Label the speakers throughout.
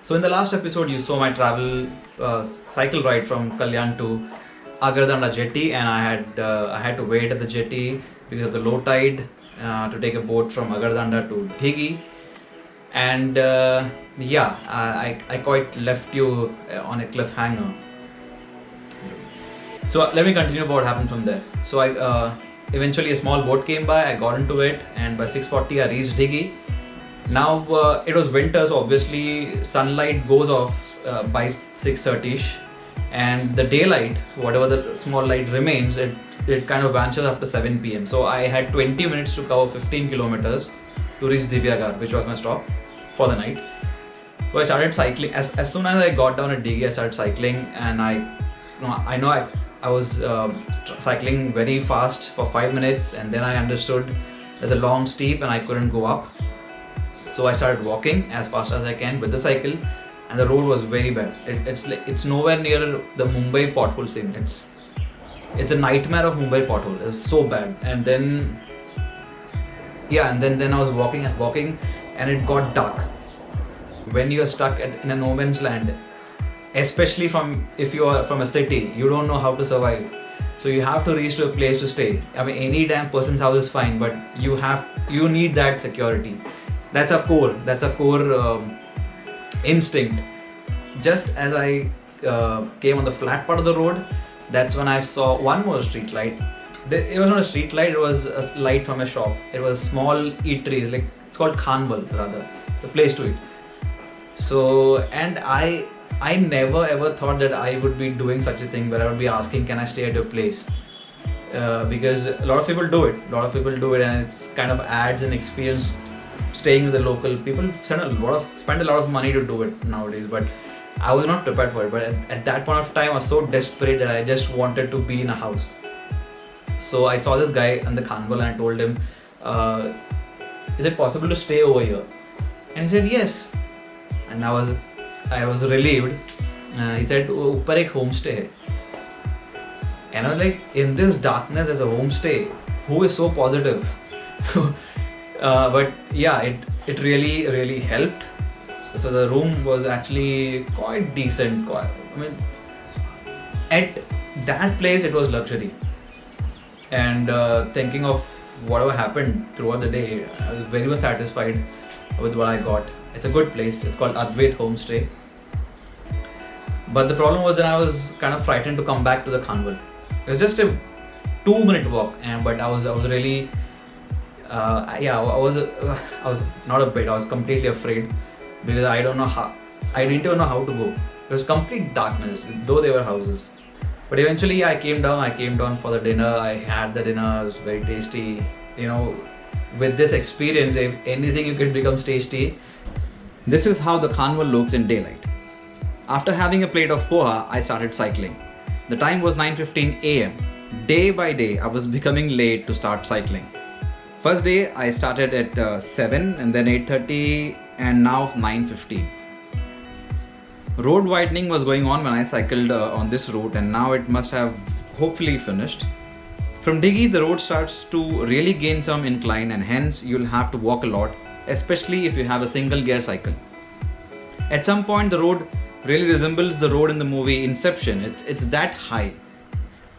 Speaker 1: So in the last episode, you saw my travel cycle ride from Kalyan to Agar jetty, and I had to wait at the jetty because of the low tide to take a boat from Agar to Dhigi. And yeah, I quite left you on a cliffhanger. So let me continue what happened from there. So I eventually a small boat came by, I got into it, and by 6:40 I reached Dhigi. Now it was winter, so obviously sunlight goes off by 6:30ish, and the daylight, whatever the small light remains, it kind of vanishes after 7 p.m. So I had 20 minutes to cover 15 kilometers to reach Agar, which was my stop for the night. So I started cycling. As soon as I got down at Dhigi, I started cycling, and I was cycling very fast for 5 minutes, and then I understood there's a long steep and I couldn't go up. So I started walking as fast as I can with the cycle, and the road was very bad. It's nowhere near the Mumbai pothole scene. It's a nightmare of Mumbai pothole. It's so bad. And then I was walking, and it got dark. When you're stuck in a no man's land, especially if you are from a city, you don't know how to survive. So you have to reach to a place to stay. I mean, any damn person's house is fine, but you need that security. That's a core instinct. Just as I came on the flat part of the road, that's when I saw one more street light. It was not a street light, it was a light from a shop. It was small eateries, like it's called Khanwal rather, the place to eat. So, and I never ever thought that I would be doing such a thing where I would be asking, can I stay at your place? Because a lot of people do it, and it's kind of adds an experience staying with the local people. Spend a lot of money to do it nowadays, but I was not prepared for it. But at that point of time, I was so desperate that I just wanted to be in a house. So I saw this guy in the Khanwal, and I told him, is it possible to stay over here? And he said yes. And I was relieved. He said, "Upar ek homestay hai." And I was like, in this darkness there's a homestay. Who is so positive? But yeah, it really helped. So the room was actually quite decent. At that place it was luxury. And thinking of whatever happened throughout the day, I was very much satisfied with what I got. It's a good place. It's called Advait Home Stay. But the problem was that I was kind of frightened to come back to the Khanwal. It was just a 2-minute walk, but I was really I was not a bit. I was completely afraid because I didn't even know how to go. It was complete darkness, though there were houses. But eventually I came down for the dinner. I had the dinner. It was very tasty. With this experience, if anything you can becomes tasty. This is how the Khanwal looks in daylight. After having a plate of poha, I started cycling. The time was 9:15 a.m. Day by day, I was becoming late to start cycling. First day, I started at 7, and then 8:30, and now 9:15. Road widening was going on when I cycled on this route, and now it must have hopefully finished. From Dhigi, the road starts to really gain some incline, and hence you'll have to walk a lot, especially if you have a single gear cycle. At some point, the road really resembles the road in the movie Inception. It's that high.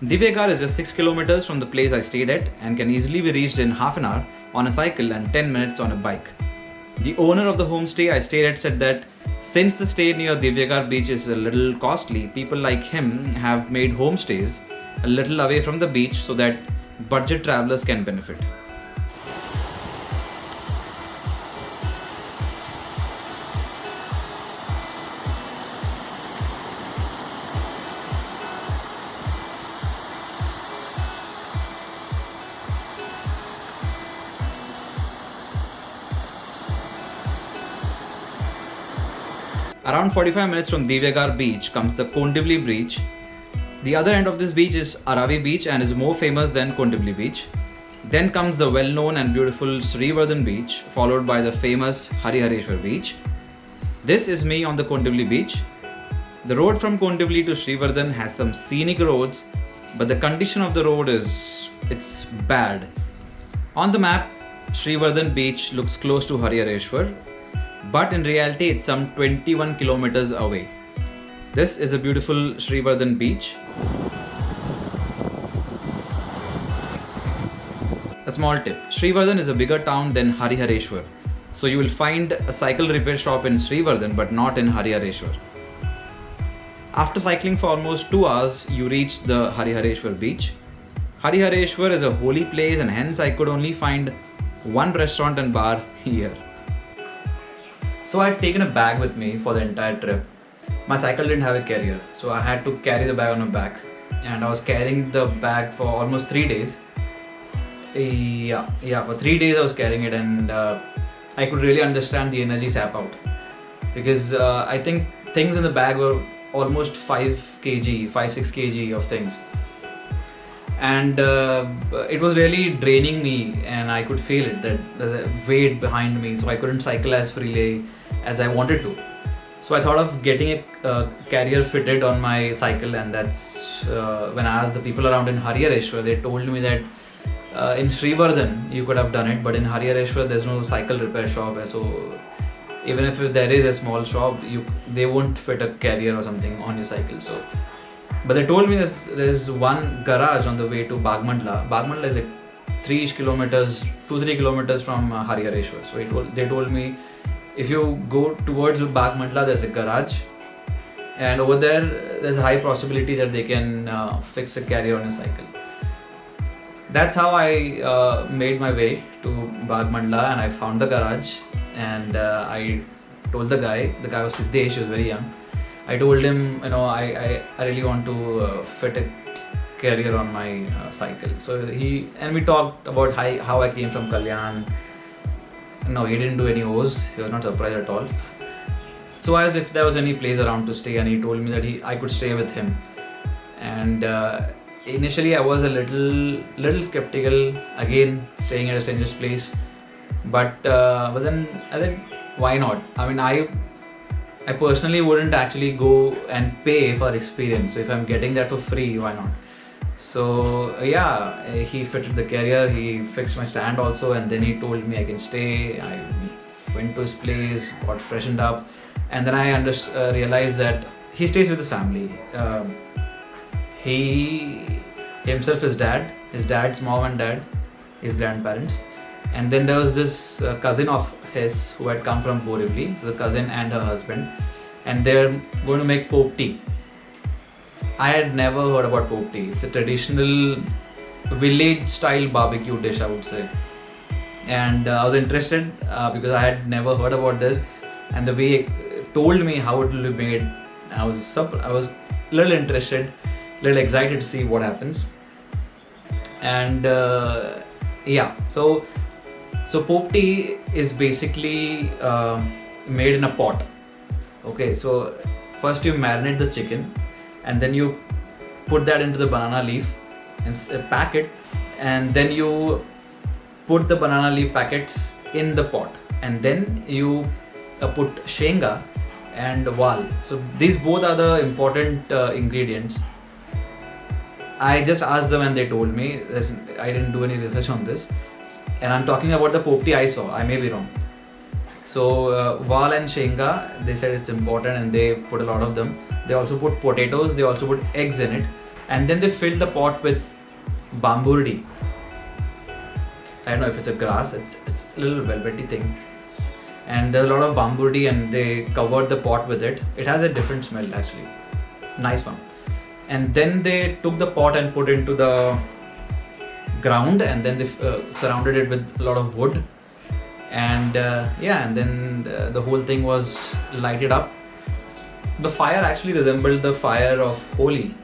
Speaker 1: Agar is just 6 kilometers from the place I stayed at and can easily be reached in half an hour on a cycle and 10 minutes on a bike. The owner of the homestay I stayed at said that since the stay near Agar Beach is a little costly, people like him have made homestays a little away from the beach so that budget travelers can benefit. Around 45 minutes from Agar Beach comes the Kondivli Beach. The other end of this beach is Arabi Beach and is more famous than Kondivli Beach. Then comes the well-known and beautiful Srivardhan Beach, followed by the famous Harehareshwar Beach. This is me on the Kondivli Beach. The road from Kondivli to Srivardhan has some scenic roads, but the condition of the road it's bad. On the map, Srivardhan Beach looks close to Harehareshwar. but in reality it's some 21 kilometers away. This is a beautiful Srivardhan beach. A small tip, Srivardhan is a bigger town than Harehareshwar. So you will find a cycle repair shop in Srivardhan but not in Harehareshwar. After cycling for almost 2 hours, you reach the Harehareshwar Beach. Harehareshwar is a holy place and hence I could only find one restaurant and bar here. So I had taken a bag with me for the entire trip. My cycle didn't have a carrier, so I had to carry the bag on my back. And I was carrying the bag for almost 3 days. For 3 days I was carrying it, and I could really understand the energy sap out. Because I think things in the bag were almost 5 kg, 5-6 kg of things. And it was really draining me, and I could feel it, that there's a weight behind me, so I couldn't cycle as freely as I wanted to. So I thought of getting a carrier fitted on my cycle, and that's when I asked the people around in Harehareshwar, they told me that in Srivardhan you could have done it, but in Harehareshwar there's no cycle repair shop, so even if there is a small shop, they won't fit a carrier or something on your cycle. So, but they told me there's one garage on the way to Bagmandla. Bagmandla is like 2-3 kilometers from Harehareshwar. So they told me, if you go towards Bagmandla, there's a garage, and over there's a high possibility that they can fix a carrier on a cycle. That's how I made my way to Bagmandla, and I found the garage, and I told the guy was Siddesh, he was very young. I told him, I really want to fit a carrier on my cycle. So we talked about how I came from Kalyan. No, he didn't do any O's. He was not surprised at all. So I asked if there was any place around to stay, and he told me that I could stay with him. And initially I was a little skeptical, again staying at a stranger's place. But then I said, why not? I mean, I personally wouldn't actually go and pay for experience. So if I'm getting that for free, why not? So he fitted the carrier, he fixed my stand also, and then he told me I can stay. I went to his place, got freshened up, and then I realized that he stays with his family. He himself, his dad's mom and dad, his grandparents, and then there was this cousin of his who had come from Borivali, so the cousin and her husband, and they're going to make Popti. I had never heard about Popti. It's a traditional village-style barbecue dish, I would say. And I was interested because I had never heard about this, and the way it told me how it will be made, I was a little interested, a little excited to see what happens. And so Popti is basically made in a pot. Okay, so first you marinate the chicken, and then you put that into the banana leaf and pack it, and then you put the banana leaf packets in the pot, and then you put shenga and wal. So these both are the important ingredients. I just asked them and they told me. I didn't do any research on this, and I'm talking about the Popti I saw. I may be wrong. So wal and shenga, they said it's important, and they put a lot of them. They also put potatoes, they also put eggs in it, and then they filled the pot with bamburdi. I don't know if it's a grass, it's a little velvety thing. And there's a lot of bamburdi, and they covered the pot with it. It has a different smell actually. Nice one. And then they took the pot and put into the ground, and then they surrounded it with a lot of wood. And and then the whole thing was lighted up. The fire actually resembled the fire of Holi.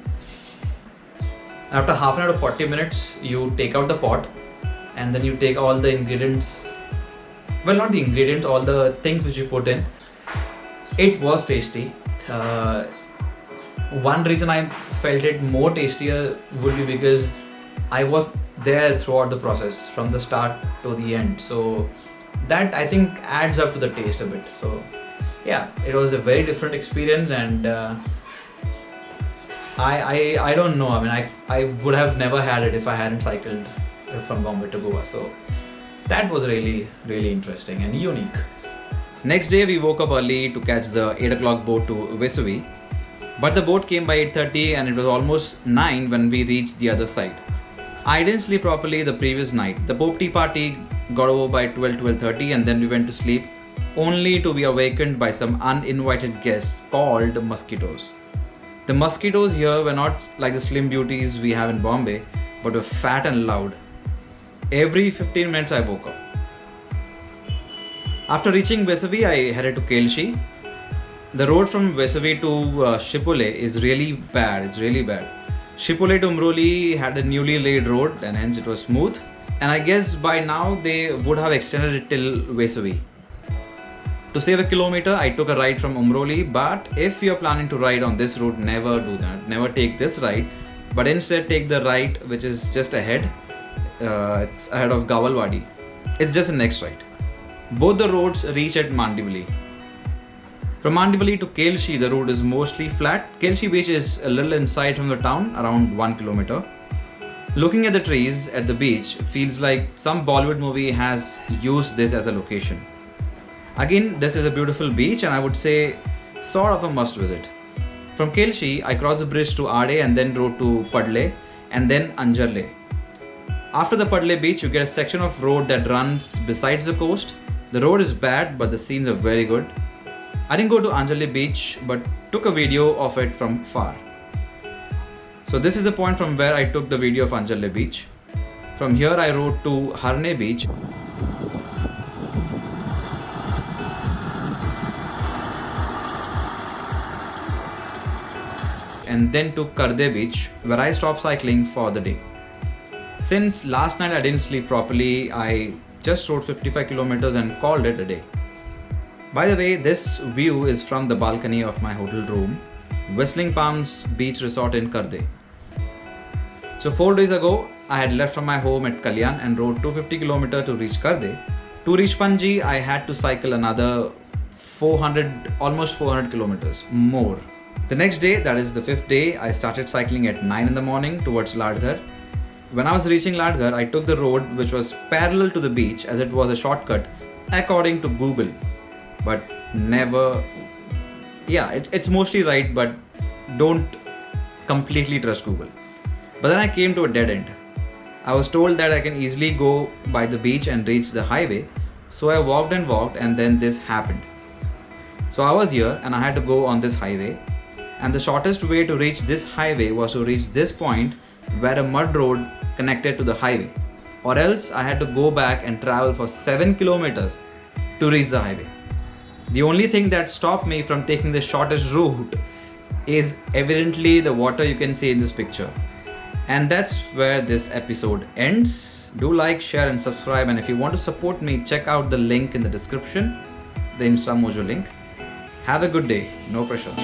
Speaker 1: After half an hour to 40 minutes, you take out the pot, and then you take all the ingredients, well, not the ingredients, all the things which you put in. It was tasty. One reason I felt it more tastier would be because I was there throughout the process from the start to the end. So that, I think, adds up to the taste a bit. So yeah, it was a very different experience, and I don't know. I mean, I would have never had it if I hadn't cycled from Bombay to Goa. So that was really, really interesting and unique. Next day we woke up early to catch the 8 o'clock boat to Vesuvi. But the boat came by 8:30 and it was almost 9 when we reached the other side. I didn't sleep properly the previous night. The Popti party got over by 12:30 and then we went to sleep only to be awakened by some uninvited guests called mosquitoes. The mosquitoes here were not like the slim beauties we have in Bombay, but were fat and loud. Every 15 minutes I woke up. After reaching Vesuvi, I headed to Kelshi. The road from Vesuvi to Shipole is really bad. It's really bad. Shipole to Umroli had a newly laid road and hence it was smooth. And I guess by now they would have extended it till Vesuvi. To save a kilometer, I took a ride from Umroli, but if you're planning to ride on this route, never do that. Never take this ride, but instead take the right which is just ahead. It's ahead of Gawalwadi. It's just the next right. Both the roads reach at Mandivali. From Mandivali to Kelshi, the road is mostly flat. Kenji Beach is a little inside from the town, around 1 kilometer. Looking at the trees at the beach feels like some Bollywood movie has used this as a location. Again, this is a beautiful beach and I would say sort of a must visit. From Kelshi, I crossed the bridge to Ade and then rode to Padle and then Anjarle. After the Padle beach, you get a section of road that runs besides the coast. The road is bad, but the scenes are very good. I didn't go to Anjali Beach, but took a video of it from far. So this is the point from where I took the video of Anjali Beach. From here, I rode to Harehareshwar Beach. And then to Karde Beach, where I stopped cycling for the day. Since last night I didn't sleep properly, I just rode 55 kilometers and called it a day. By the way, this view is from the balcony of my hotel room, Whistling Palms Beach Resort in Karde. So 4 days ago, I had left from my home at Kalyan and rode 250 kilometers to reach Karde. To reach Panji, I had to cycle another almost 400 kilometers more. The next day, that is the 5th day, I started cycling at 9 in the morning towards Ladghar. When I was reaching Ladghar, I took the road which was parallel to the beach as it was a shortcut according to Google. But never, it's mostly right, but don't completely trust Google. But then I came to a dead end. I was told that I can easily go by the beach and reach the highway. So I walked and then this happened. So I was here and I had to go on this highway. And the shortest way to reach this highway was to reach this point where a mud road connected to the highway. Or else I had to go back and travel for 7 kilometers to reach the highway. The only thing that stopped me from taking the shortest route is evidently the water you can see in this picture. And that's where this episode ends. Do like, share and subscribe, and if you want to support me, check out the link in the description, the Insta Mojo link. Have a good day, no pressure.